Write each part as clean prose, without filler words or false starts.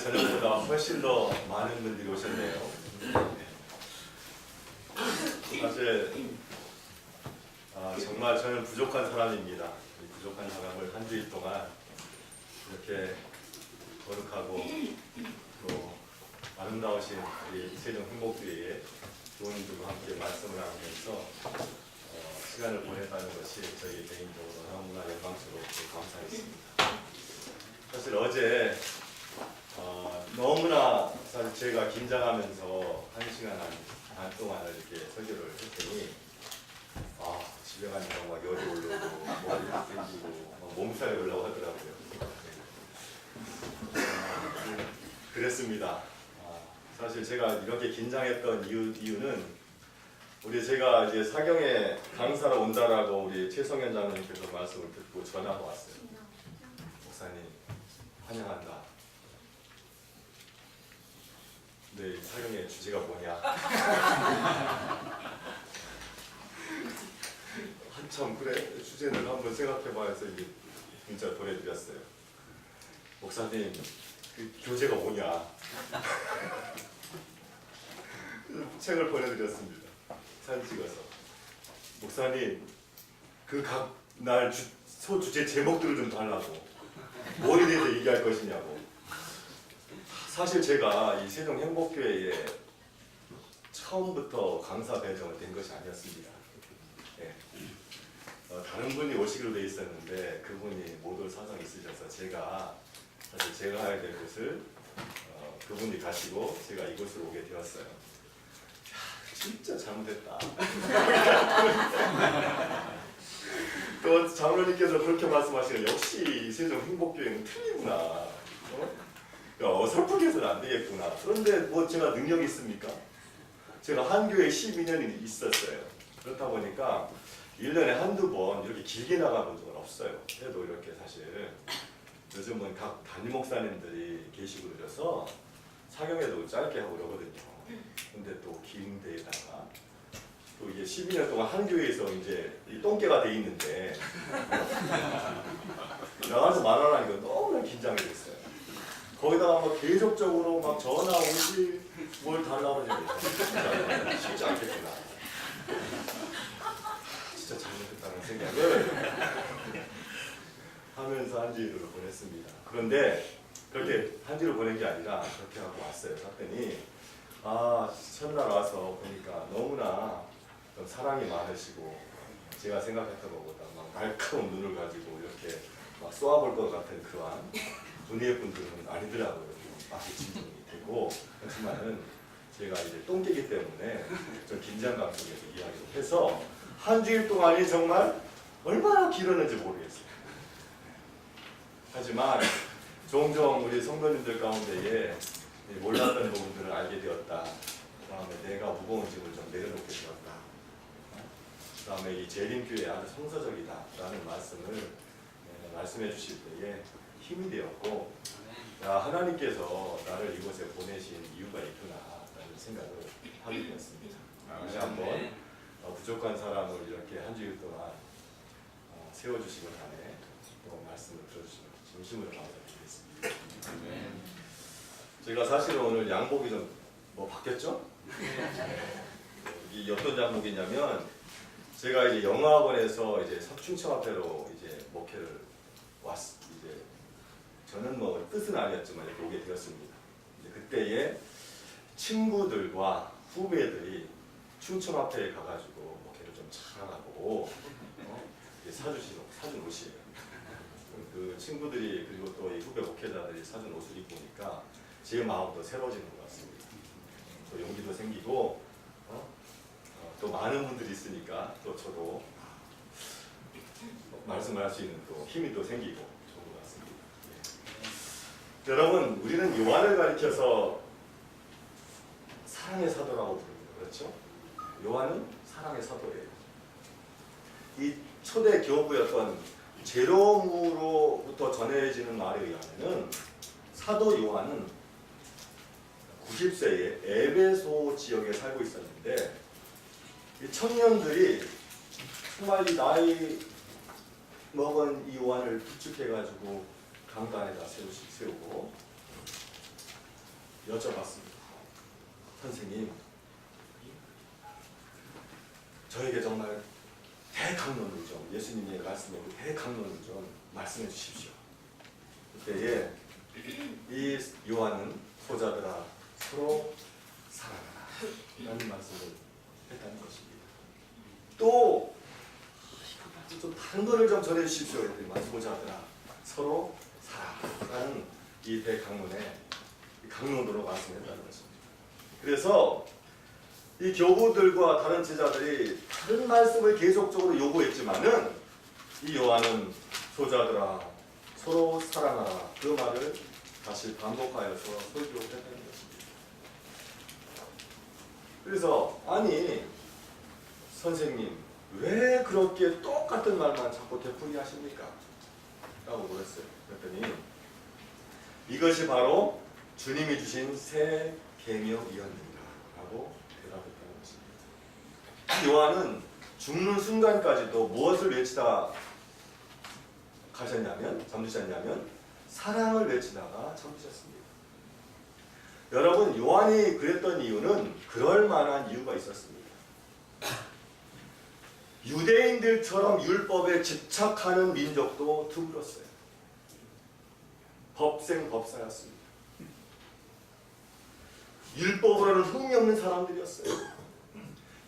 저녁보다 훨씬 더 많은 분들이 오셨네요. 사실 정말 저는 부족한 사람입니다. 이 부족한 사람을 한 주일 동안 이렇게 거룩하고 또 아름다우신 우리 세종 행복교회의 교우님들과 함께 말씀을 하면서 시간을 보냈다는 것이 저희 개인적으로 너무나 영광스럽고 감사했습니다. 사실 어제 너무나 사실 제가 긴장하면서 1시간 반 동안을 이렇게 설교를 했더니 집에 가니까 막 열이 오르고 머리가 생기고 몸살이 올라고 하더라고요. 그랬습니다. 사실 제가 이렇게 긴장했던 이유는 제가 이제 사경에 강사로 온다라고 우리 최성현 장로님께서 말씀을 듣고 전화가 왔어요. 목사님 환영한다. 근데 사경의 주제가 뭐냐? 한참 그래 주제를 한번 생각해봐 해서 이제 문자 보내드렸어요. 목사님 그 교재가 뭐냐? 책을 보내드렸습니다. 사진 찍어서. 목사님 그 각 날 소주제 제목들을 좀 달라고. 뭐에 대해서 얘기할 것이냐고. 사실 제가 이 세종 행복교회에 처음부터 강사 배정을 된 것이 아니었습니다. 네. 다른 분이 오시기로 돼 있었는데 그분이 못 올 사정이 있으셔서 사실 제가 해야 될 곳을 그분이 가시고 제가 이곳으로 오게 되었어요. 진짜 잘못했다. 또 장로님께서 그렇게 말씀하시는 역시 세종 행복교회는 틀리구나. 어설프게 해서는 안 되겠구나. 그런데 뭐 제가 능력이 있습니까? 제가 한교회 12년이 있었어요. 그렇다 보니까 1년에 한두 번 이렇게 길게 나가본 적은 없어요. 그래도 이렇게 사실 요즘은 각 담임 목사님들이 계시고 그래서 사경에도 짧게 하고 그러거든요. 근데 또 긴 데에다가 또 이게 12년 동안 한 교회에서 이제 이 똥개가 돼 있는데 나가서 말하라니까 너무나 긴장이 됐어요. 거기다가 막 계속적으로 막 전화 오지 뭘 달라고 하지 쉽지 않겠구나. 진짜 잘못했다는 생각을 하면서 한 주일을 보냈습니다. 그런데 그렇게 한 주를 보낸 게 아니라 그렇게 하고 왔어요. 갔더니 첫날 와서 보니까 너무나 좀 사랑이 많으시고 제가 생각했던 것보다 막 날카로운 눈을 가지고 이렇게 막 쏘아볼 것 같은 그러한 분위의 분들은 아니더라고요. 많이 진정이 되고 하지만은 제가 이제 똥개기 때문에 좀 긴장감 속에서 이야기를 해서 한 주일 동안이 정말 얼마나 길었는지 모르겠어요. 하지만 종종 우리 성도님들 가운데에 몰랐던 부분들을 알게 되었다. 그 다음에 내가 무거운 짐을 좀 내려놓게 되었다. 그 다음에 이 재림교회 아주 성서적이다 라는 말씀을 말씀해 주실 때에 힘이 되었고 하나님께서 나를 이곳에 보내신 이유가 있구나 라는 생각을 하게 되었습니다. 다시 한번 부족한 사람을 이렇게 한 주일 동안 세워주시고 간에 또 말씀을 들어주시면 진심으로 감사드리겠습니다. 제가 사실은 오늘 양복이 좀 바뀌었죠? 이 어떤 양복이냐면 제가 이제 영어학원에서 이제 석중청합회로 이제 목회를 이제 저는 뭐 뜻은 아니었지만 이렇게 오게 되었습니다. 이제 그때에 친구들과 후배들이 충청합회에 가가지고 목회를 좀 잘하라고 사준 옷이에요. 그 친구들이 그리고 또 이 후배 목회자들이 사준 옷을 입고 오니까 제 마음도 새로워지는 것 같습니다. 또 용기도 생기고 또 많은 분들이 있으니까 또 저도 말씀을 할 수 있는 또 힘이 또 생기고 좋은 것 같습니다. 예. 여러분 우리는 요한을 가리켜서 사랑의 사도라고 부릅니다. 그렇죠? 요한은 사랑의 사도예요. 이 초대 교부였던 제롬으로부터 전해지는 말에 의하면 사도 요한은 90세에 에베소 지역에 살고 있었는데 이 청년들이 정말 이 나이 먹은 이 요한을 부축해가지고 강단에다 세우고 여쭤봤습니다. 선생님, 저에게 정말 대강론을 좀, 예수님의 말씀에 대강론을 좀 말씀해 주십시오. 그때에 이 요한은 소자들아 서로 사랑하라 라는 말씀을 했다는 것입니다. 또 좀 다른 거를 좀 전해 주십시오. 소자들아 서로 사랑하라는 이 대강론에 강론으로 말씀했다는 것입니다. 그래서 이 교부들과 다른 제자들이 다른 말씀을 계속적으로 요구했지만은 이 요한은 소자들아 서로 사랑하라 그 말을 다시 반복하여서 설교했다는 것입니다. 그래서 아니 선생님 왜 그렇게 똑같은 말만 자꾸 되풀이하십니까? 라고 물었어요. 그랬더니 이것이 바로 주님이 주신 새 계명이었는가 라고 대답했다는 것입니다. 요한은 죽는 순간까지도 무엇을 외치다 가셨냐면, 잠드셨냐면 사랑을 외치다가 잠드셨습니다. 여러분, 요한이 그랬던 이유는 그럴 만한 이유가 있었습니다. 유대인들처럼 율법에 집착하는 민족도 드물었어요. 법생법사였습니다. 율법으로는 흥미 없는 사람들이었어요.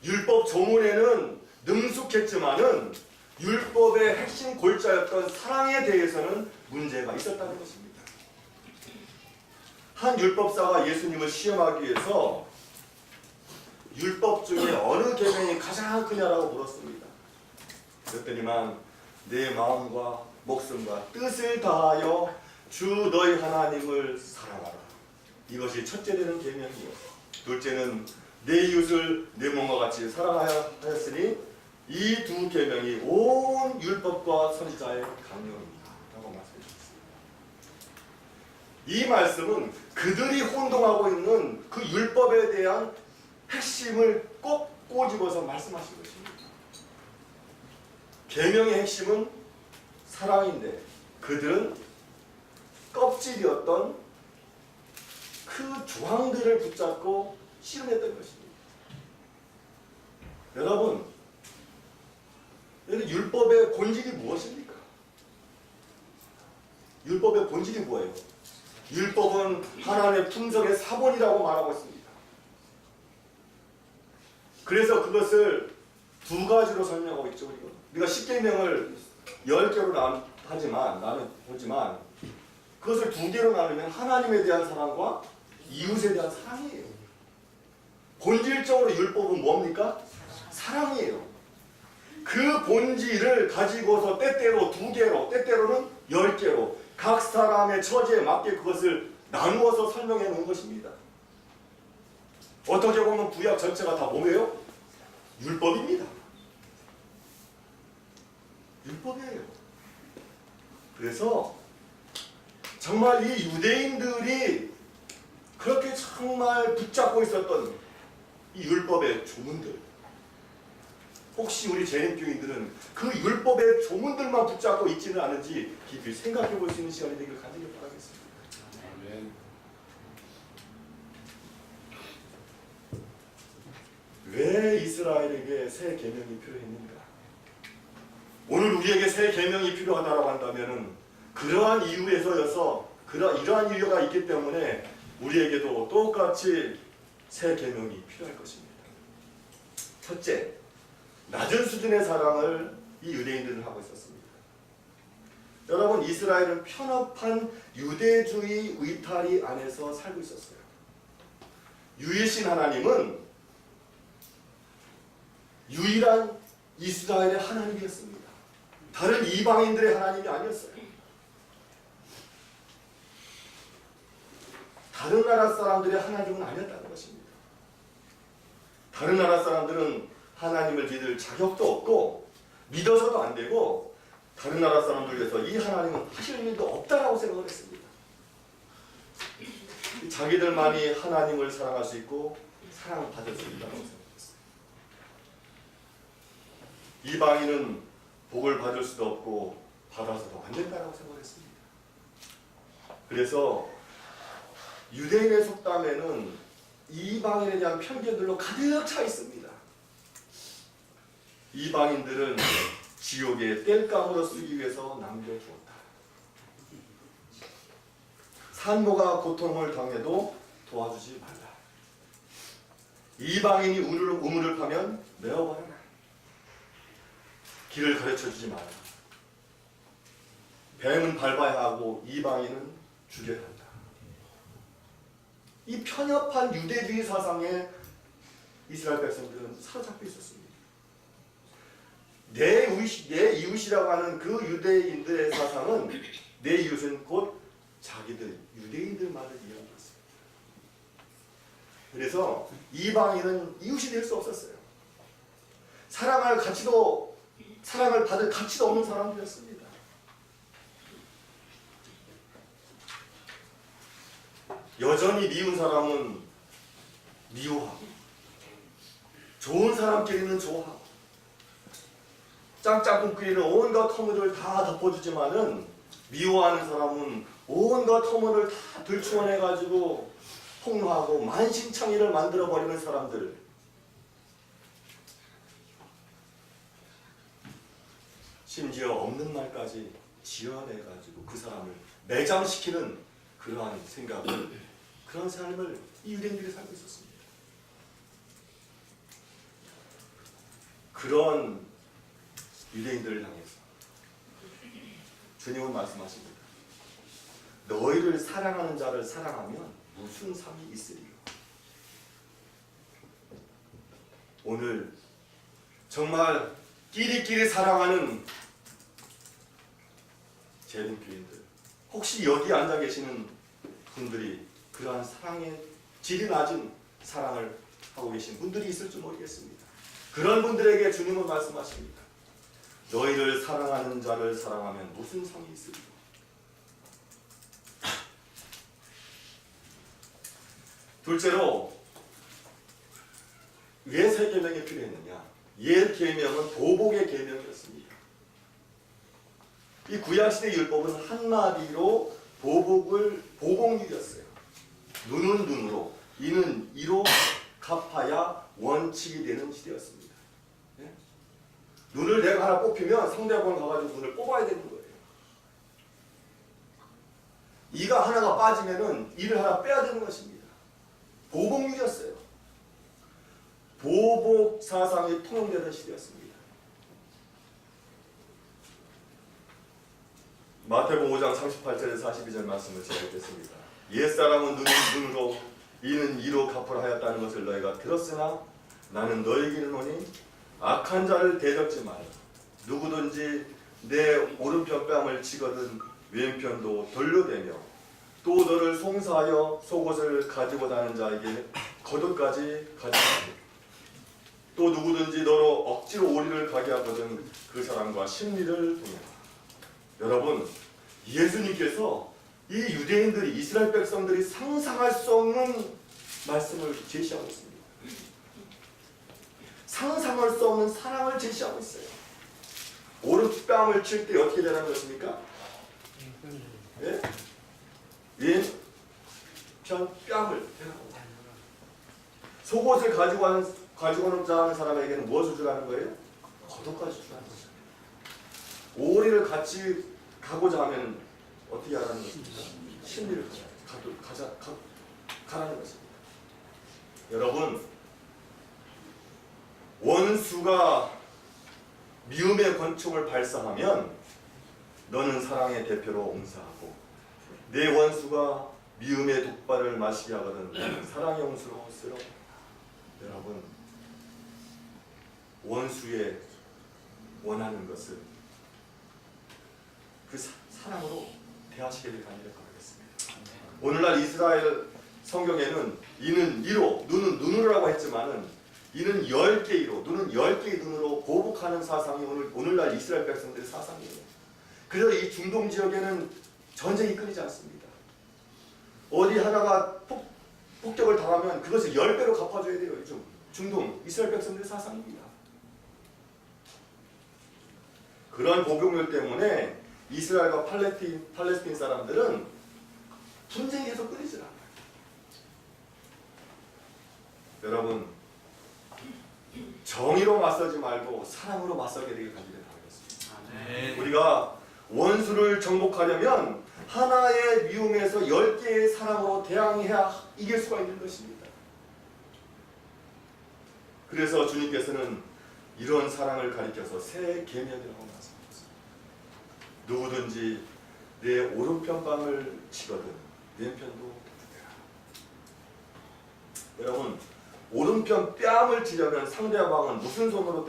율법 조문에는 능숙했지만은 율법의 핵심 골자였던 사랑에 대해서는 문제가 있었다는 것입니다. 한 율법사가 예수님을 시험하기 위해서 율법 중에 어느 계명이 가장 크냐라고 물었습니다. 그랬더니만 내 마음과 목숨과 뜻을 다하여 주 너희 하나님을 사랑하라. 이것이 첫째 되는 계명이요. 둘째는 내 이웃을 내 몸과 같이 사랑하였으니 이 두 계명이 온 율법과 선지자의 강령입니다. 라고 말씀해 주셨습니다. 이 말씀은 그들이 혼동하고 있는 그 율법에 대한 핵심을 꼭 꼬집어서 말씀하신 것입니다. 계명의 핵심은 사랑인데 그들은 껍질이었던 그 조항들을 붙잡고 씨름했던 것입니다. 여러분, 율법의 본질이 무엇입니까? 율법의 본질이 뭐예요? 율법은 하나님의 품성의 사본이라고 말하고 있습니다. 그래서 그것을 두 가지로 설명하고 있죠. 우리가 10계명을 10개로 보지만 그것을 두 개로 나누면 하나님에 대한 사랑과 이웃에 대한 사랑이에요. 본질적으로 율법은 뭡니까? 사랑이에요. 그 본질을 가지고서 때때로 2개로, 때때로는 10개로 각 사람의 처지에 맞게 그것을 나누어서 설명해 놓은 것입니다. 어떻게 보면 구약 전체가 다 뭐예요? 율법입니다. 율법이에요. 그래서 정말 이 유대인들이 그렇게 정말 붙잡고 있었던 이 율법의 조문들, 혹시 우리 재림교인들은 그 율법의 조문들만 붙잡고 있지는 않은지 깊이 생각해 볼 수 있는 시간이 되길 간절히 바라겠습니다. 아멘. 왜 이스라엘에게 새 계명이 필요했는가? 오늘 우리에게 새 계명이 필요하다고 한다면은 그러한 이유에서여서 이러한 이유가 있기 때문에 우리에게도 똑같이 새 계명이 필요할 것입니다. 첫째, 낮은 수준의 사랑을 이 유대인들은 하고 있었습니다. 여러분, 이스라엘은 편협한 유대주의 의타리 안에서 살고 있었어요. 유일신 하나님은 유일한 이스라엘의 하나님이었습니다. 다른 이방인들의 하나님이 아니었어요. 다른 나라 사람들의 하나님은 아니었다는 것입니다. 다른 나라 사람들은 하나님을 믿을 자격도 없고 믿어서도 안 되고 다른 나라 사람들에서 이 하나님은 하실 일도 없다라고 생각을 했습니다. 자기들만이 하나님을 사랑할 수 있고 사랑받을 수 있다고 생각했어요. 이방인은 복을 받을 수도 없고 받아서도 안 된다라고 생각했습니다. 그래서 유대인의 속담에는 이방인에 대한 편견들로 가득 차 있습니다. 이방인들은 지옥의 땔감으로 쓰기 위해서 남겨주었다. 산모가 고통을 당해도 도와주지 말라. 이방인이 우물을 파면 메어버려라. 길을 가르쳐주지 마라. 뱀은 밟아야 하고 이방인은 죽여야 한다. 이 편협한 유대주의 사상에 이스라엘 백성들은 사로잡혀 있었습니다. 내 이웃이라고 하는 그 유대인들의 사상은 내 이웃은 곧 자기들 유대인들만을 이야기했어요. 그래서 이방인은 이웃이 될 수 없었어요. 사랑을 받을 가치도 없는 사람들이었습니다. 여전히 미운 사람은 미워하고 좋은 사람끼리는 좋아하고 짝짝꿍끼리는 온갖 허물을 다 덮어주지만은 미워하는 사람은 온갖 허물을 다 들추어내가지고 폭로하고 만신창이를 만들어버리는 사람들. 심지어 없는 말까지 지어내가지고 그 사람을 매장시키는 그러한 생각을, 그런 삶을 이 유대인들이 살고 있었습니다. 그런 유대인들을 향해서 주님은 말씀하십니다. 너희를 사랑하는 자를 사랑하면 무슨 상이 있으리요. 오늘 정말 끼리끼리 사랑하는 재림교인들, 혹시 여기 앉아 계시는 분들이 그러한 사랑의 질이 낮은 사랑을 하고 계신 분들이 있을지 모르겠습니다. 그런 분들에게 주님은 말씀하십니다. 너희를 사랑하는 자를 사랑하면 무슨 상이 있으리요. 둘째로 왜 새 계명이 필요했느냐? 옛 계명은 보복의 계명이었습니다. 이 구약시대 율법은 한마디로 보복률이었어요. 눈은 눈으로, 이는 이로 갚아야 원칙이 되는 시대였습니다. 네? 눈을 내가 하나 뽑히면 상대방 가가지고 눈을 뽑아야 되는 거예요. 이가 하나가 빠지면은 이를 하나 빼야 되는 것입니다. 보복률이었어요. 보복 사상이 통용되는 시대였습니다. 마태복음 5장 38절에서 42절 말씀을 제가 읽겠습니다. 옛사람은 눈은 눈으로 이는 이로 갚으라 하였다는 것을 너희가 들었으나 나는 너희에게 이르노니 악한 자를 대적지 말라. 누구든지 내 오른편 뺨을 치거든 왼편도 돌려대며 또 너를 송사하여 속옷을 가지고 다는 자에게 겉옷까지 가져가라. 또 누구든지 너로 억지로 오리를 가게 하거든 그 사람과 심리를 동행하라. 여러분, 예수님께서 이 유대인들이, 이스라엘 백성들이 상상할 수 없는 말씀을 제시하고 있습니다. 상상할 수 없는 사랑을 제시하고 있어요. 오른뺨을 칠 때 어떻게 되는 것입니까? 예? 왼편 뺨을 대라고. 속옷을 가지고는 자는 사람에게는 무엇을 주라는 거예요? 겉옷까지 주라는 거죠. 오리를 같이 가고자 하면 어떻게 하라는 것입니까? 심리를 가라는 것입니다. 여러분, 원수가 미움의 권총을 발사하면 너는 사랑의 대표로 옹사하고, 내 원수가 미움의 독발을 마시게 하거든 너는 사랑의 홍수로 쓰러. 여러분, 원수의 원하는 것을 그 사랑으로 대하시게 될 간절히 바라겠습니다. 오늘날 이스라엘 성경에는 이는 이로, 눈은 눈으로라고 했지만은 이는 10개의 이로, 눈은 10개의 눈으로 보복하는 사상이 오늘날 이스라엘 백성들의 사상이에요. 그래서 이 중동 지역에는 전쟁이 끊이지 않습니다. 어디 하나가 폭격을 당하면 그것을 10배로 갚아줘야 돼요. 중동 이스라엘 백성들의 사상입니다. 그런 보복률 때문에 이스라엘과 팔레스틴 사람들은 분쟁이 계속 끊이질 않아요. 여러분 정의로 맞서지 말고 사랑으로 맞서게 되길 간절히 바라겠습니다. 우리가 원수를 정복하려면 하나의 미움에서 10개의 사랑으로 대항해야 이길 수가 있는 것입니다. 그래서 주님께서는 이런 사랑을 가리켜서 새 계명이라고 말씀하셨습니다. 누구든지 내 오른편 뺨을 치거든 왼편도 대라. 여러분 오른편 뺨을 치려면 상대방은 무슨 손으로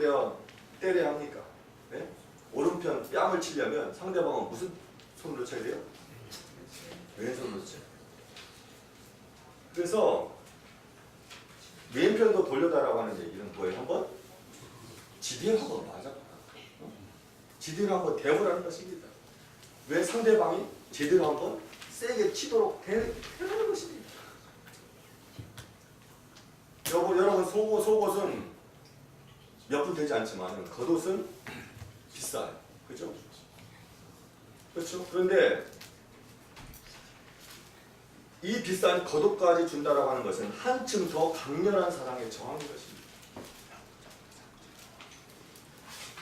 때려야 합니까? 네? 오른편 뺨을 치려면 상대방은 무슨 손으로 쳐야 돼요? 왼손으로 쳐요. 그래서 왼편도 돌려달라고 하는 얘기는 뭐예요? 한번 지대로 한번 맞아. 지대로 한번 대보라는 것입니다. 왜 상대방이 제대로 한번 세게 치도록 대하는 것입니다. 여러분 속옷은 몇 푼 되지 않지만 겉옷은 비싸요. 그죠? 그렇죠? 그런데 이 비싼 겉옷까지 준다라고 하는 것은 한층 더 강렬한 사랑의 정황인 것입니다.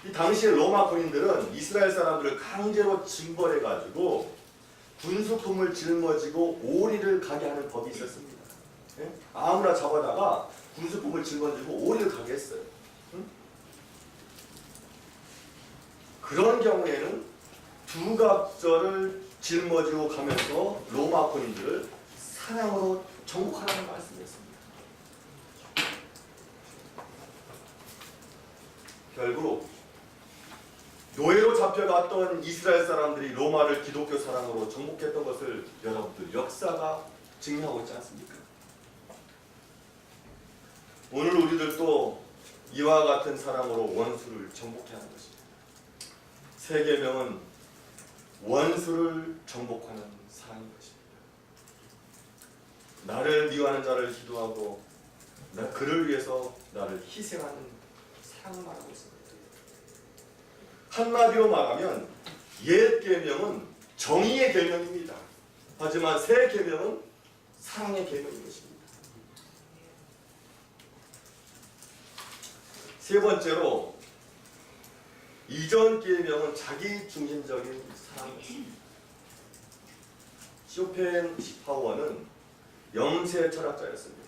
이 당시의 로마 군인들은 이스라엘 사람들을 강제로 징벌해가지고 군수품을 짊어지고 오리를 가게 하는 법이 있었습니다. 예? 아무나 잡아다가 군수품을 짊어지고 오리를 가게 했어요. 응? 그런 경우에는 두갑절을 짊어지고 가면서 로마 군인들을 사랑으로 정복하라는 말씀이었습니다. 결국 노예로 잡혀갔던 이스라엘 사람들이 로마를 기독교 사랑으로 정복했던 것을 여러분들 역사가 증명하고 있지 않습니까? 오늘 우리들도 이와 같은 사랑으로 원수를 정복해야 하는 것입니다. 새 계명은 원수를 정복하는 사랑인 것입니다. 나를 미워하는 자를 기도하고 그를 위해서 나를 희생하는 사랑을 말하고 있습니다. 한마디로 말하면 옛 계명은 정의의 계명입니다. 하지만 새 계명은 사랑의 계명인 것입니다. 세 번째로 이전 계명은 자기 중심적인 사랑이었습니다. 쇼펜하우어는 영세 철학자였습니다.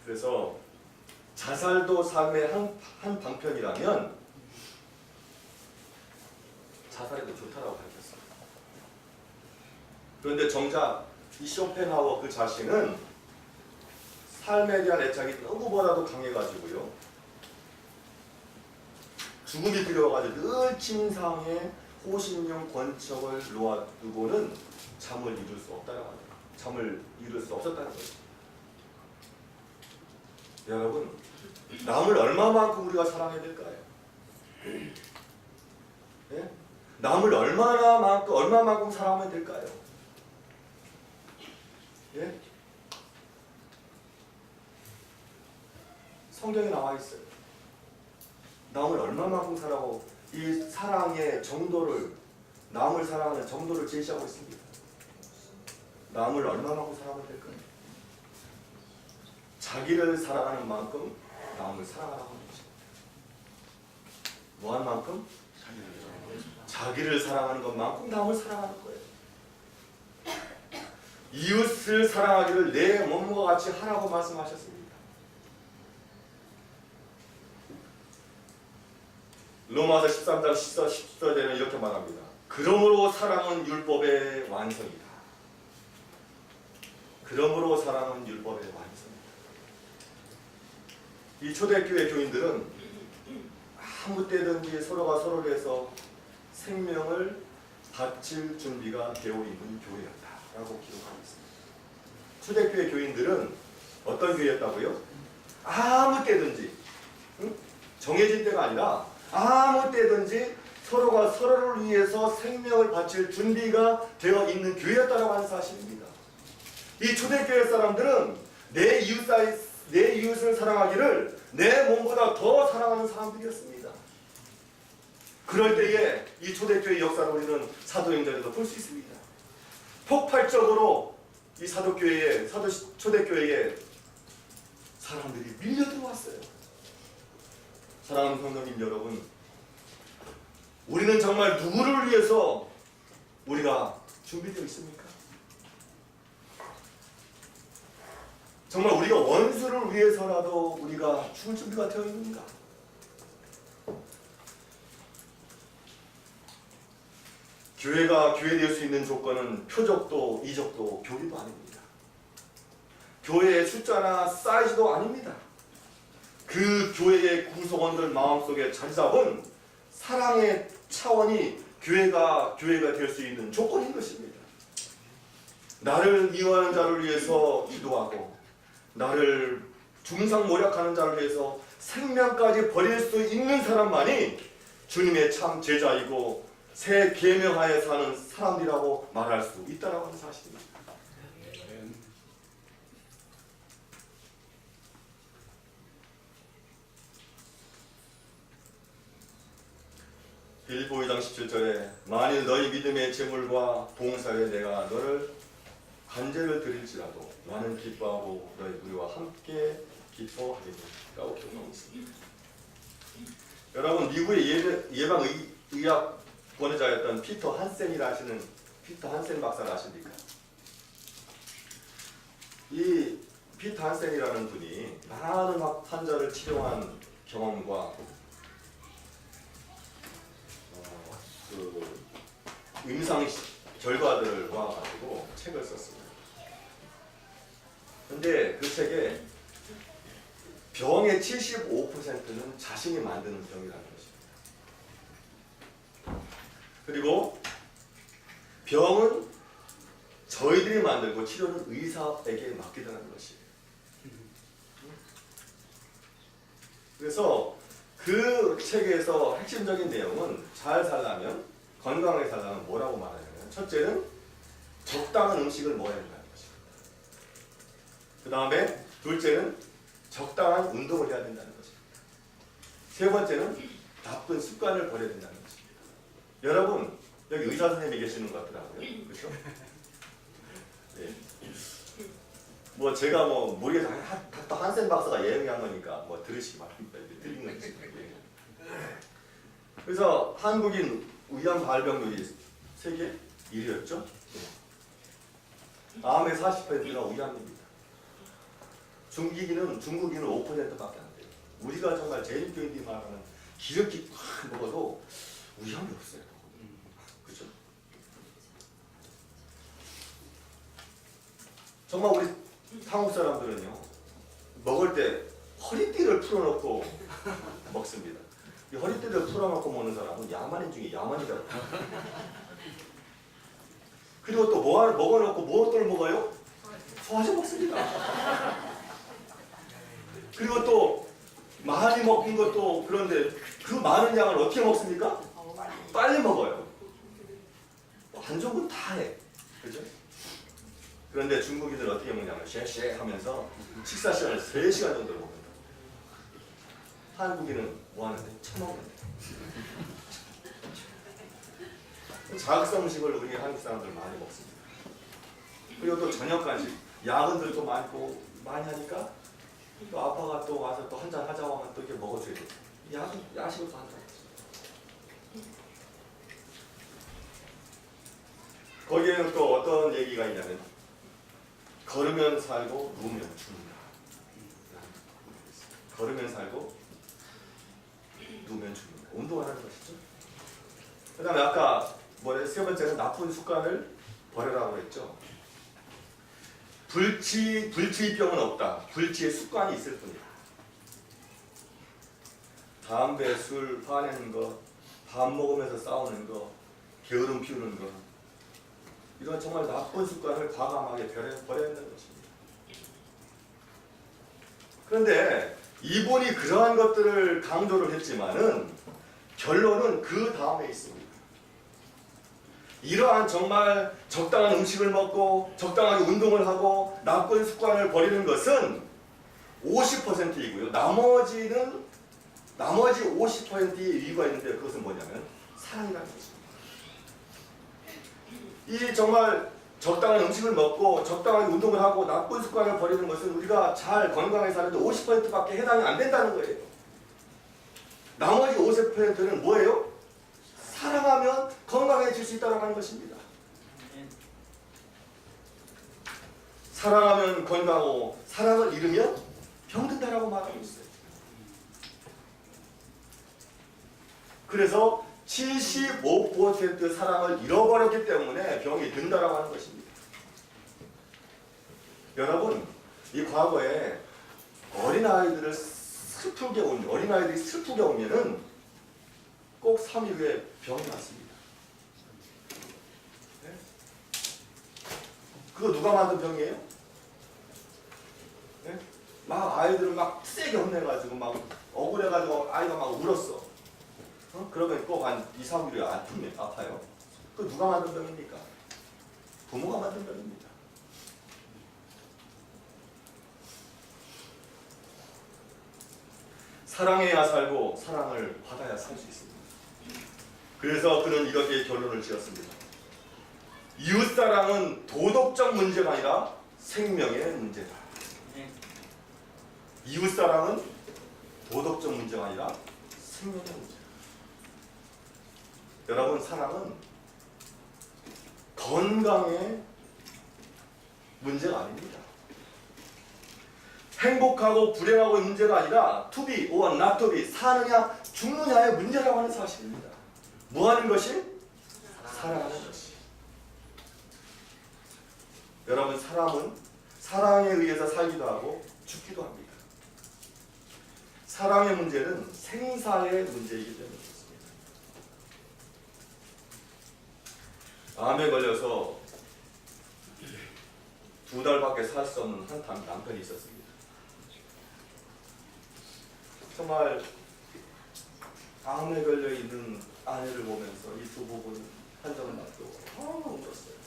그래서 자살도 삶의 한 방편이라면 자살해도 좋다라고 밝혔습니다. 그런데 정작 이 쇼펜하우어 그 자신은 삶에 대한 애착이 누구보다도 강해가지고요. 죽음이 두려워가지고 늘 침상에 호신용 권총을 놓아두고는 잠을 이룰 수 없다는 거예요. 잠을 이룰 수 없었다는 거죠. 여러분, 남을 얼마만큼 우리가 사랑해야 될까요? 네? 남을 얼마만큼 사랑하면 될까요? 예? 성경에 나와 있어요. 남을 얼마만큼 사랑하고 이 사랑의 정도를 남을 사랑하는 정도를 제시하고 있습니다. 남을 얼마만큼 사랑하면 될까요? 자기를 사랑하는 만큼 남을 사랑하라고 하는 것입니다. 뭐한 만큼? 자기를 사랑하는 것만큼 남을 사랑하는 거예요. 이웃을 사랑하기를 내 몸과 같이 하라고 말씀하셨습니다. 로마서 13장 14절에는 이렇게 말합니다. 그러므로 사랑은 율법의 완성이다. 그러므로 사랑은 율법의 완성이다. 이 초대교회 교인들은 아무 때든지 서로가 서로를 위해서 생명을 바칠 준비가 되어 있는 교회였다라고 기록하고 있습니다. 초대교회 교인들은 어떤 교회였다고요? 아무 때든지 정해진 때가 아니라 아무 때든지 서로가 서로를 위해서 생명을 바칠 준비가 되어 있는 교회였다라고 하는 사실입니다. 이 초대교회 사람들은 내 이웃을 사랑하기를 내 몸보다 더 사랑하는 사람들이었습니다. 그럴 때에 이 초대교회 역사를 우리는 사도행전에서 볼 수 있습니다. 폭발적으로 이 초대교회의 사람들이 밀려 들어왔어요. 사랑하는 성도님 여러분, 우리는 정말 누구를 위해서 우리가 준비되어 있습니까? 정말 우리가 원수를 위해서라도 우리가 죽을 준비가 되어 있는가? 교회가 교회될 수 있는 조건은 표적도 이적도 교리도 아닙니다. 교회의 숫자나 사이즈도 아닙니다. 그 교회의 구성원들 마음속에 자리 잡은 사랑의 차원이 교회가 될 수 있는 조건인 것입니다. 나를 미워하는 자를 위해서 기도하고 나를 중상모략하는 자를 위해서 생명까지 버릴 수 있는 사람만이 주님의 참 제자이고 새 계명하에 사는 사람이라고 말할 수 있다라고 하는 사실입니다. 빌립보 2장 17절에 만일 너희 믿음의 제물과 봉사에 내가 너를 간제를 드릴지라도 나는 기뻐하고 너희 우리와 함께 기뻐하리라고 기록하고 있습니다. 여러분, 미국의 예방의학 권위자였던 피터 한센이라 하시는 피터 한센 박사를 아십니까? 이 피터 한센이라는 분이 많은 환자를 치료한 경험과 그 임상 결과들을 모아가지고 책을 썼습니다. 근데 그 책에 병의 75%는 자신이 만드는 병이라는 것입니다. 그리고 병은 저희들이 만들고 치료는 의사에게 맡기다는 것이에요. 그래서 그 책에서 핵심적인 내용은 잘 살려면, 건강하게 살려면 뭐라고 말하냐면, 첫째는 적당한 음식을 먹어야 된다는 것입니다. 그 다음에 둘째는 적당한 운동을 해야 된다는 것입니다. 세 번째는 나쁜 습관을 버려야 된다는 것입니다. 여러분, 여기 의사 선생님이 계시는 것 같더라고요. 그렇죠? 네. 뭐 제가 뭐 모르겠어요. 닥터 한센 박사가 예명한 거니까 뭐 들으시기 바랍니다. 드린 거지. 그래서 한국인 위암 발병률이 세계 1위였죠. 암의 40%가 위암입니다. 중국인은 5%밖에 안 돼요. 우리가 정말 제일교인들이 말하는 기름기 확 먹어도 위암이 없어요. 그렇죠? 정말 우리 한국 사람들은요, 먹을 때 허리띠를 풀어놓고 먹습니다. 이 허리띠를 풀어놓고 먹는 사람은 야만인 중에 야만이라고. 그리고 또 먹어놓고 무엇을 먹어요? 소화제 먹습니다. 그리고 또 많이 먹은 것도 그런데 그 많은 양을 어떻게 먹습니까? 빨리 먹어요. 반죽은 다 해. 그죠? 그런데 중국인들은 어떻게 먹냐면 쉐쉐 하면서 식사 시간을 3시간 정도 먹는다. 한국인은 뭐 하는데? 처먹는데. 자극성 음식을 우리 한국 사람들 많이 먹습니다. 그리고 또 저녁 간식, 야근들도 많고 많이 하니까 또 아빠가 또 와서 또 한잔 하자고 하면 또 이렇게 먹어줘야 돼. 야식을 또 한다. 거기에는 또 어떤 얘기가 있냐면 걸으면 살고 누우면 죽는다. 걸으면 살고 누우면 죽는다. 운동하라는 것이죠. 그 다음에 아까 세 번째는 나쁜 습관을 버려라고 했죠. 불치병은 없다. 불치의 습관이 있을 뿐이다. 담배, 술, 화내는 거, 밥 먹으면서 싸우는 거, 게으름 피우는 거, 이런 정말 나쁜 습관을 과감하게 버려야 한다는 것입니다. 그런데 이분이 그러한 것들을 강조를 했지만은 결론은 그 다음에 있습니다. 이러한 정말 적당한 음식을 먹고 적당하게 운동을 하고 나쁜 습관을 버리는 것은 50%이고요. 나머지 50%의 이유가 있는데 그것은 뭐냐면 사랑이라는 것입니다. 이 정말 적당한 음식을 먹고 적당한 운동을 하고 나쁜 습관을 버리는 것은 우리가 잘 건강하게 사는데 50%밖에 해당이 안 된다는 거예요. 나머지 50%는 뭐예요? 사랑하면 건강해질 수 있다고 하는 것입니다. 사랑하면 건강하고 사랑을 잃으면 병든다라고 말하고 있어요. 그래서 75% 사랑을 잃어버렸기 때문에 병이 든다라고 하는 것입니다. 여러분, 이 과거에 어린아이들이 슬프게 오면은 꼭 3일 후에 병이 났습니다. 네? 그거 누가 만든 병이에요? 네? 막 아이들을 막 세게 혼내가지고 막 억울해가지고 아이가 막 울었어. 그러면 꼭 한 2, 3일에 아파요. 그 누가 만든 병입니까? 부모가 만든 병입니다. 사랑해야 살고 사랑을 받아야 살 수 있습니다. 그래서 그는 이렇게 결론을 지었습니다. 이웃사랑은 도덕적 문제가 아니라 생명의 문제다. 이웃사랑은 도덕적 문제가 아니라 생명의 문제다. 여러분, 사랑은 건강의 문제가 아닙니다. 행복하고 불행하고의 문제가 아니라 to be or not to be, 사느냐 죽느냐의 문제라고 하는 사실입니다. 뭐 하는 것이? 사랑하는 것이. 여러분, 사람은 사랑에 의해서 살기도 하고 죽기도 합니다. 사랑의 문제는 생사의 문제이기 때문에 그렇습니다. 암에 걸려서 2달밖에 살 수 없는 한 남편이 있었습니다. 정말 암에 걸려있는 아내를 보면서 이 두 부부는 한정을 놔두고 울었어요.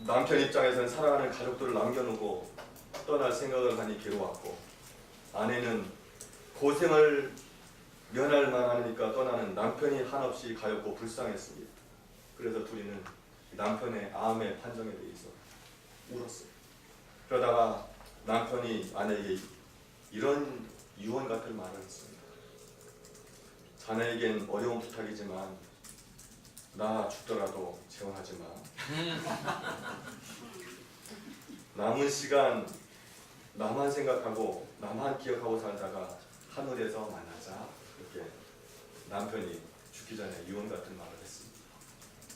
남편 입장에서는 사랑하는 가족들을 남겨놓고 떠날 생각을 하니 괴로웠고, 아내는 고생을 면할 만하니까 떠나는 남편이 한없이 가엾고 불쌍했습니다. 그래서 둘이는 남편의 암의 판정에 대해서 울었어요. 그러다가 남편이 아내에게 이런 유언 같은 말을 했습니다. 자네에겐 어려운 부탁이지만 나 죽더라도 재혼하지 마. 남은 시간 나만 생각하고 나만 기억하고 살다가 하늘에서 만나자. 이렇게 남편이 죽기 전에 유언 같은 말을 했습니다.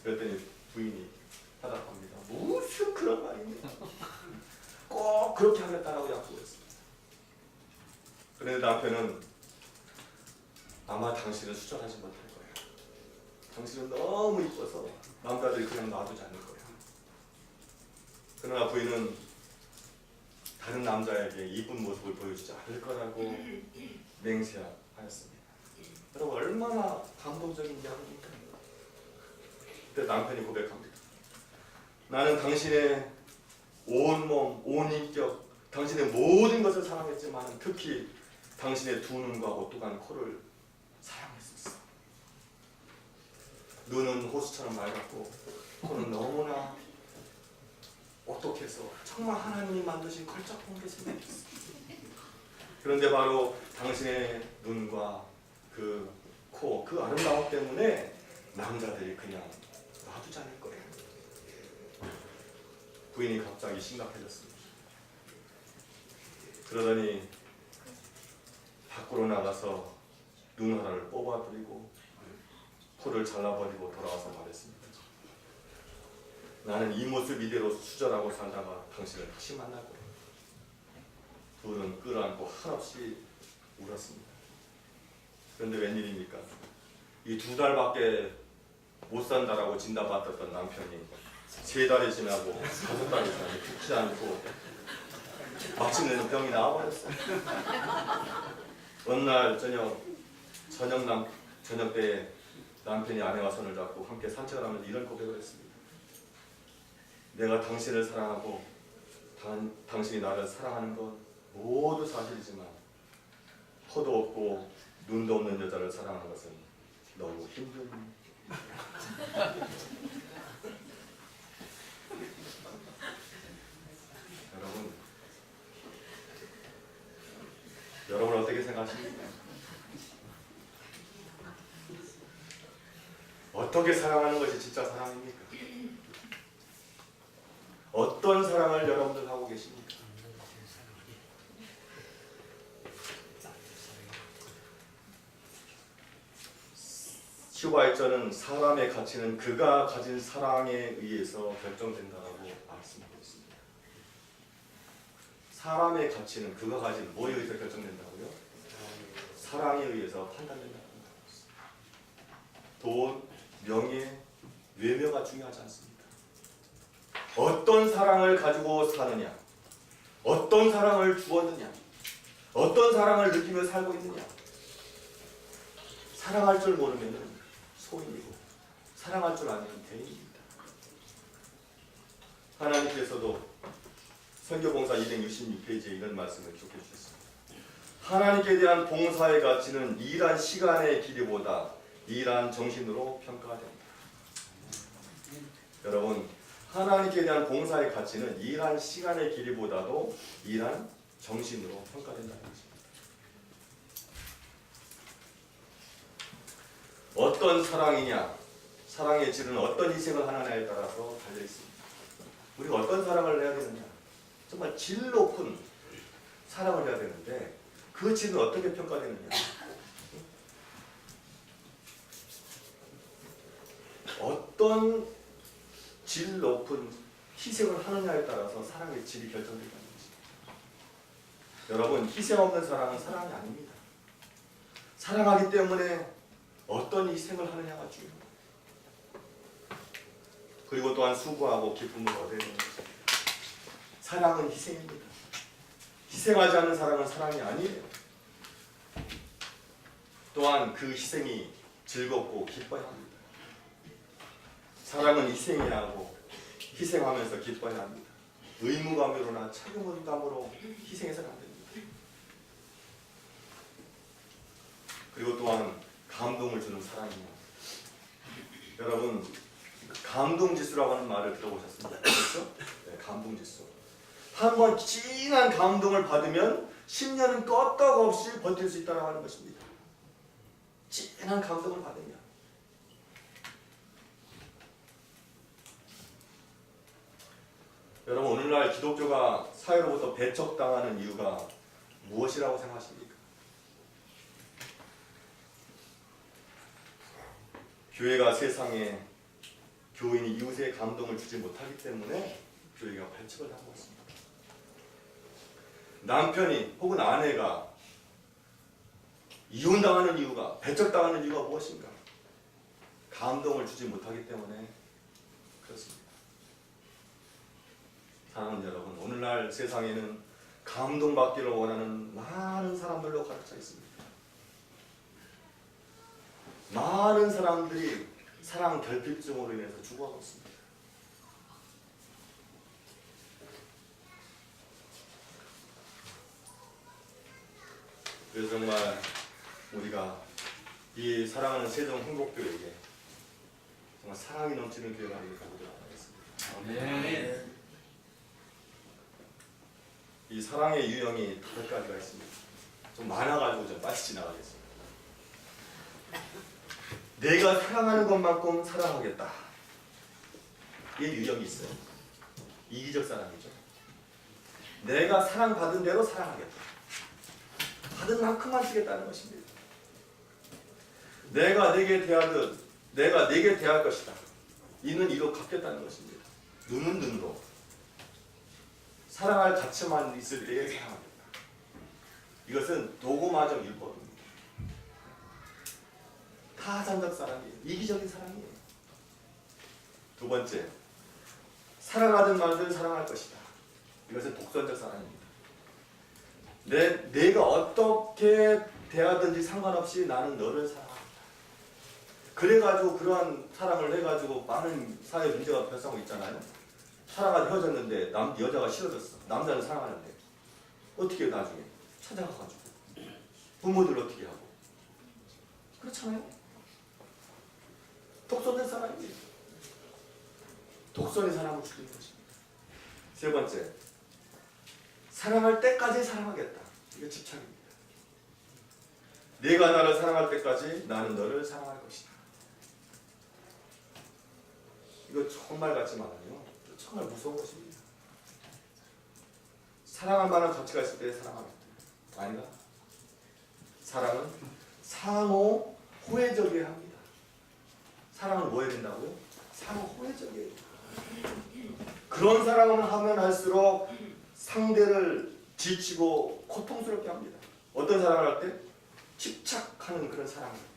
그랬더니 부인이 화답합니다. 무슨 그런 말이냐. 꼭 그렇게 하겠다라고 약속했습니다. 그런데 남편은 아마 당신은 수절하지 못할 거예요. 당신은 너무 이뻐서 남자들이 그냥 놔두지 않을 거예요. 그러나 부인은 다른 남자에게 이쁜 모습을 보여주지 않을 거라고 맹세하였습니다. 여러분, 얼마나 감동적인 이야기입니까? 그때 남편이 고백합니다. 나는 당신의 온 몸, 온 인격, 당신의 모든 것을 사랑했지만 특히 당신의 두 눈과 오똑한 코를 사랑했었어. 눈은 호수처럼 맑았고 코는 너무나 오똑해서 정말 하나님이 만드신 걸작본 게 생각했어. 그런데 바로 당신의 눈과 그 코, 그 아름다움 때문에 남자들이 그냥 놔두지 않을 거예요. 부인이 갑자기 심각해졌습니다. 그러더니 밖으로 나가서 눈 하나를 뽑아버리고 코를 잘라버리고 돌아와서 말했습니다. 나는 이 모습 이대로 수절하고 살다가 당신을 다시 만날 거야. 둘은 끌어안고 한없이 울었습니다. 그런데 웬일입니까? 이 2달밖에 못 산다라고 진단받았던 남편이 3달이 지나고 5달이 지나고 죽지 않고 마침내 병이 나와버렸어요. 어느 날 저녁 때 남편이 아내와 손을 잡고 함께 산책을 하면서 이런 고백을 했습니다. 내가 당신을 사랑하고 당신이 나를 사랑하는 건 모두 사실이지만 코도 없고 눈도 없는 여자를 사랑하는 것은 너무 힘든 여러분 어떻게 생각하십니까? 어떻게 사랑하는 것이 진짜 사랑입니까? 어떤 사랑을 여러분들 하고 계십니까? 슈바이처는 사람의 가치는 그가 가진 사랑에 의해서 결정된다고 말씀하고 있습니다. 사람의 가치는 그가 가진 뭐에 의해서 결정된다고요? 사랑에 의해서 판단된다고 말씀합니다. 돈, 명예, 외모가 중요하지 않습니다. 어떤 사랑을 가지고 사느냐, 어떤 사랑을 주었느냐, 어떤 사랑을 느끼며 살고 있느냐. 사랑할 줄 모르면 소인이고 사랑할 줄 아는 대인입니다. 하나님께서도 선교봉사 266페이지에 이런 말씀을 기록해 주셨습니다. 하나님께 대한 봉사의 가치는 일한 시간의 길이보다 일한 정신으로 평가가 됩니다. 여러분, 하나님께 대한 봉사의 가치는 일한 시간의 길이보다도 일한 정신으로 평가된다는 것입니다. 어떤 사랑이냐, 사랑의 질은 어떤 희생을 하느냐에 따라서 달려 있습니다. 우리가 어떤 사랑을 해야 되느냐, 정말 질 높은 사랑을 해야 되는데 그 질은 어떻게 평가되느냐, 어떤 질 높은 희생을 하느냐에 따라서 사랑의 질이 결정된다는 것입니다. 여러분, 희생 없는 사랑은 사랑이 아닙니다. 사랑하기 때문에 어떤 희생을 하느냐가 중요합니다. 그리고 또한 수고하고 기쁨을 얻어야 됩니다. 사랑은 희생입니다. 희생하지 않는 사랑은 사랑이 아니에요. 또한 그 희생이 즐겁고 기뻐야 합니다. 사랑은 희생해야 하고 희생하면서 기뻐야 합니다. 의무감으로나 책임감으로 희생해서는 안 됩니다. 그리고 또한 감동을 주는 사랑이요. 여러분, 감동지수라고 하는 말을 들어보셨습니까? 그렇죠? 네, 감동지수. 한번 진한 감동을 받으면 10년은 끄떡없이 버틸 수 있다고 하는 것입니다. 진한 감동을 받으면. 여러분, 오늘날 기독교가 사회로부터 배척당하는 이유가 무엇이라고 생각하십니까? 교회가 세상에 교인이 이웃에 감동을 주지 못하기 때문에 교회가 배척을 하고 있습니다. 남편이 혹은 아내가 이혼당하는 이유가, 배척당하는 이유가 무엇인가? 감동을 주지 못하기 때문에 그렇습니다. 사랑하는 여러분, 오늘날 세상에는 감동받기를 원하는 많은 사람들로 가득 차 있습니다. 많은 사람들이 사랑 결핍증으로 인해서 죽어가고 있습니다. 그래서 정말 우리가 이 사랑하는 세종 행복교회에게 정말 사랑이 넘치는 교회가 되길 바라도록 하겠습니다. 네. 이 사랑의 유형이 5가지가 있습니다. 좀 많아가지고 좀 빨리 지나가겠습니다. 내가 사랑하는 것만큼 사랑하겠다. 이 유형이 있어요. 이기적 사랑이죠. 내가 사랑받은 대로 사랑하겠다. 받은 만큼만 주겠다는 것입니다. 내가 내게 대하듯 내가 내게 대할 것이다. 이는 이로 갚겠다는 것입니다. 눈은 눈으로. 사랑할 가치만 있을 때에 사랑하겠다. 이것은 도구마적 율법입니다. 타산적 사랑이에요. 이기적인 사랑이에요. 두 번째, 사랑하든 말든 사랑할 것이다. 이것은 독선적 사랑입니다. 내가 어떻게 대하든지 상관없이 나는 너를 사랑한다. 그래가지고 그러한 사랑을 해가지고 많은 사회 문제가 발생하고 있잖아요. 사랑하다 헤어졌는데 여자가 싫어졌어. 남자는 사랑하는데 어떻게 해요? 나중에 찾아가가지고 부모들 어떻게 하고 그렇잖아요. 독선된 사람입니다. 독선의 사람을 죽이는 것입니다. 세 번째, 사랑할 때까지 사랑하겠다. 이게 집착입니다. 네가 나를 사랑할 때까지 나는 너를 사랑할 것이다. 이거 정말 같지만요, 정말 무서운 것입니다. 사랑할 만한 가치가 있을 때 사랑하겠다. 아닌가? 사랑은 상호 호혜적이어야 합니다. 사랑은 뭐 해야 된다고요? 상호 호혜적이어야 됩니다. 그런 사랑을 하면 할수록 상대를 지치고 고통스럽게 합니다. 어떤 사랑을 할 때? 집착하는 그런 사랑을 할 때.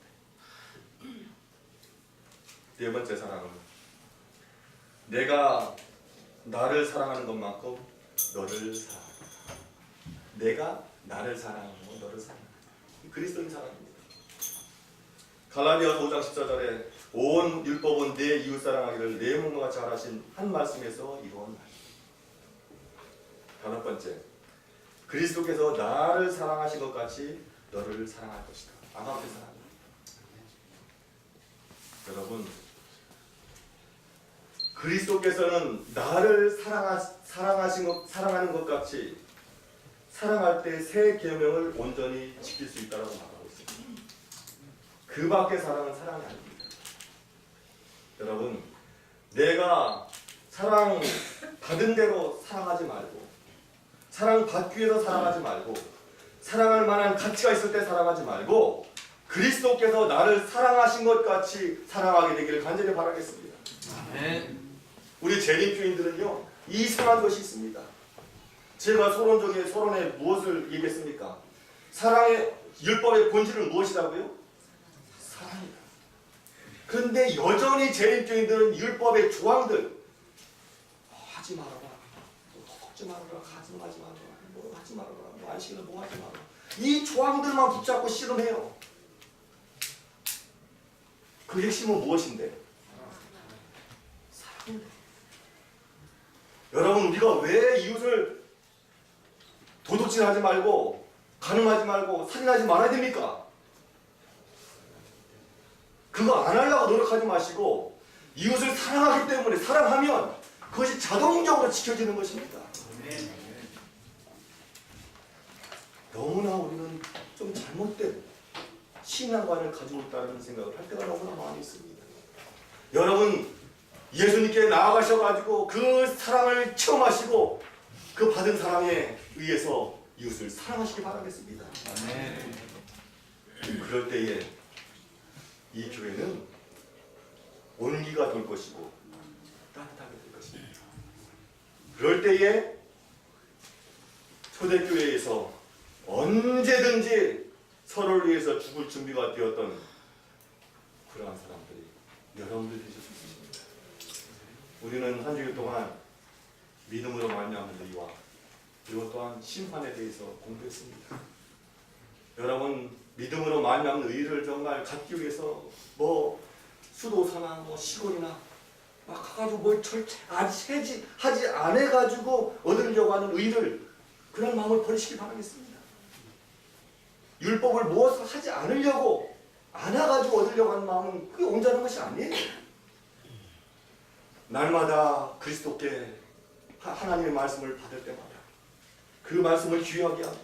네 번째 사랑은 내가 나를 사랑하는 것만큼 너를 사랑한다. 내가 나를 사랑하고 너를 사랑한다. 그리스도인 사랑입니다. 갈라디아서 5장 14절에 온 율법은 내 이웃 사랑하기를 내 몸과 같이 하라신 한 말씀에서 이루어진 말입니다. 다섯 번째, 그리스도께서 나를 사랑하신 것 같이 너를 사랑할 것이다. 아가페 사랑입니다. 여러분, 그리스도께서는 나를 사랑하는 것 같이 사랑할 때 새 계명을 온전히 지킬 수 있다고 말하고 있습니다. 그 밖의 사랑은 사랑이 아닙니다. 여러분, 내가 사랑 받은 대로 사랑하지 말고, 사랑 받기 위해서 사랑하지 말고, 사랑할 만한 가치가 있을 때 사랑하지 말고, 그리스도께서 나를 사랑하신 것 같이 사랑하게 되기를 간절히 바라겠습니다. 아멘. 우리 재림교인들은요, 이상한 것이 있습니다. 제가 서론에 무엇을 얘기했습니까? 사랑의 율법의 본질은 무엇이라고요? 사랑이다. 그런데 여전히 재림교인들은 율법의 조항들, 하지 말아라, 먹지 말아라, 가지 말아라, 뭐 하지 말아라, 뭐 안식일을 뭐 하지 말아라, 이 조항들만 붙잡고 씨름해요. 그 핵심은 무엇인데? 사랑입니다. 여러분, 우리가 왜 이웃을 도둑질하지 말고 간음하지 말고 살인하지 말아야 됩니까? 그거 안 하려고 노력하지 마시고 이웃을 사랑하기 때문에, 사랑하면 그것이 자동적으로 지켜지는 것입니다. 너무나 우리는 좀 잘못된 신앙관을 가지고 있다는 생각을 할 때가 너무나 많이 있습니다. 여러분, 예수님께 나아가셔가지고 그 사랑을 체험하시고 그 받은 사랑에 의해서 이웃을 사랑하시기 바라겠습니다. 아멘. 그럴 때에 이 교회는 온기가 돌 것이고 따뜻하게 될 것입니다. 그럴 때에 초대교회에서 언제든지 서로를 위해서 죽을 준비가 되었던 그러한 사람들이 여러분들 되실 수 있습니다. 우리는 한 주일 동안 믿음으로 말미암는 의와 그리고 또한 심판에 대해서 공부했습니다. 여러분, 믿음으로 말미암는 의를 정말 갖기 위해서 뭐 수도사나 뭐 시골이나 막 가가지고 뭘 하지 않아가지고 얻으려고 하는 의를, 그런 마음을 버리시기 바라겠습니다. 율법을 무엇을 하지 않으려고 안아가지고 얻으려고 하는 마음은 그게 온전한 것이 아니에요. 날마다 그리스도께 하나님의 말씀을 받을 때마다 그 말씀을 귀하게 하고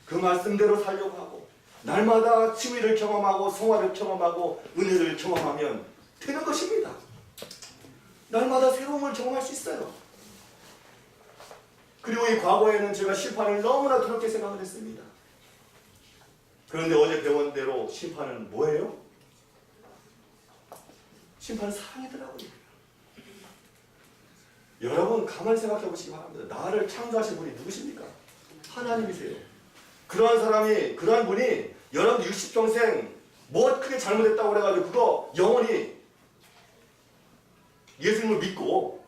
그 말씀대로 살려고 하고 날마다 치유를 경험하고 성화를 경험하고 은혜를 경험하면 되는 것입니다. 날마다 새로움을 경험할 수 있어요. 그리고 이 과거에는 제가 심판을 너무나 두렵게 생각을 했습니다. 그런데 어제 배운 대로 심판은 뭐예요? 심판은 사랑이더라고요. 여러분, 가만히 생각해 보시기 바랍니다. 나를 창조하신 분이 누구십니까? 하나님이세요. 그러한 분이 여러분 60평생 뭐 크게 잘못했다고 그래가지고 그거 영원히 예수님을 믿고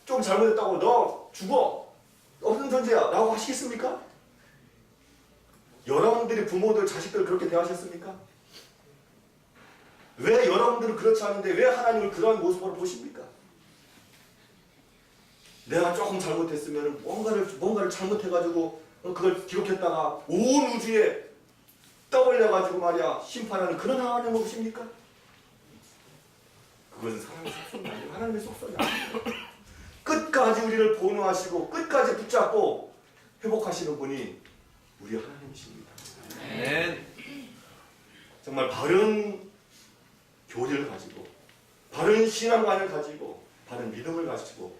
좀 잘못했다고 너 죽어, 없는 존재야 라고 하시겠습니까? 여러분들이 부모들, 자식들 그렇게 대하셨습니까? 왜 여러분들은 그렇지 않은데 왜 하나님을 그러한 모습으로 보십니까? 내가 조금 잘못했으면 뭔가를 잘못해가지고 그걸 기록했다가 온 우주에 떠올려가지고 말이야 심판하는 그런 하나님을 보십니까? 그것은 사람의 속성이 아니고 하나님의 속성이 아니에요. 끝까지 우리를 보호하시고 끝까지 붙잡고 회복하시는 분이 우리 하나님이십니다. 정말 바른 교리를 가지고 바른 신앙관을 가지고 바른 믿음을 가지고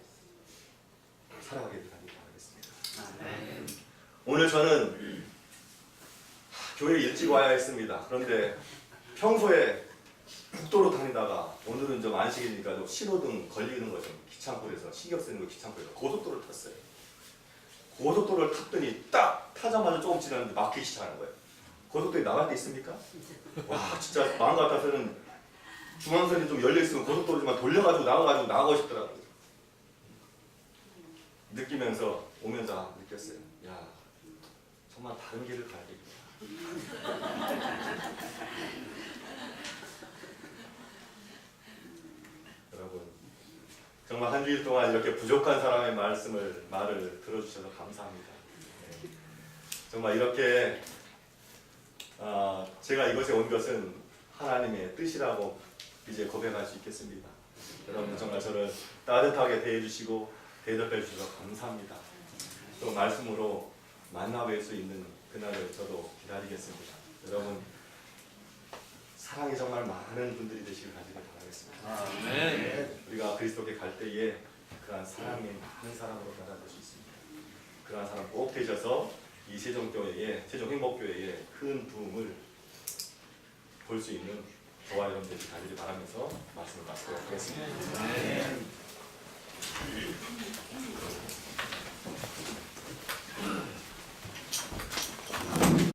살아가게 되길 바라겠습니다. 오늘 저는 교회 일찍 와야 했습니다. 그런데 평소에 국도로 다니다가 오늘은 좀 안식이니까 좀 신호등 걸리는 거 좀 귀찮고 그래서 신경 쓰는 거 귀찮고 그래서 고속도로를 탔어요. 고속도로를 탔더니 딱 타자마자 조금 지났는데 막히기 시작하는 거예요. 고속도로에 나갈 데 있습니까? 와 진짜 마음 같아서는 중앙선이 좀 열려있으면 고속도로지만 돌려가지고 나가고 싶더라고요. 느끼면서 오면서 느꼈어요. 야 정말 다른 길을 가야겠구나. 여러분 정말 한 주일 동안 이렇게 부족한 사람의 말을 들어주셔서 감사합니다. 네. 정말 이렇게 제가 이곳에 온 것은 하나님의 뜻이라고 이제 고백할 수 있겠습니다. 여러분 정말 저를 따뜻하게 대해주시고 대접해 주셔서 감사합니다. 또 말씀으로 만나뵐 수 있는 그날을 저도 기다리겠습니다. 여러분 사랑이 정말 많은 분들이 되시길 간절히 바라겠습니다. 아멘. 우리가 그리스도께 갈 때에 그러한 사랑이 많은 사람으로 변화될 수 있습니다. 그러한 사람 꼭 되셔서 이 세종교회에 세종행복교회에 큰 부흥을 볼 수 있는 저와 여러분들이 되시길 바라면서 말씀을 마치도록 하겠습니다.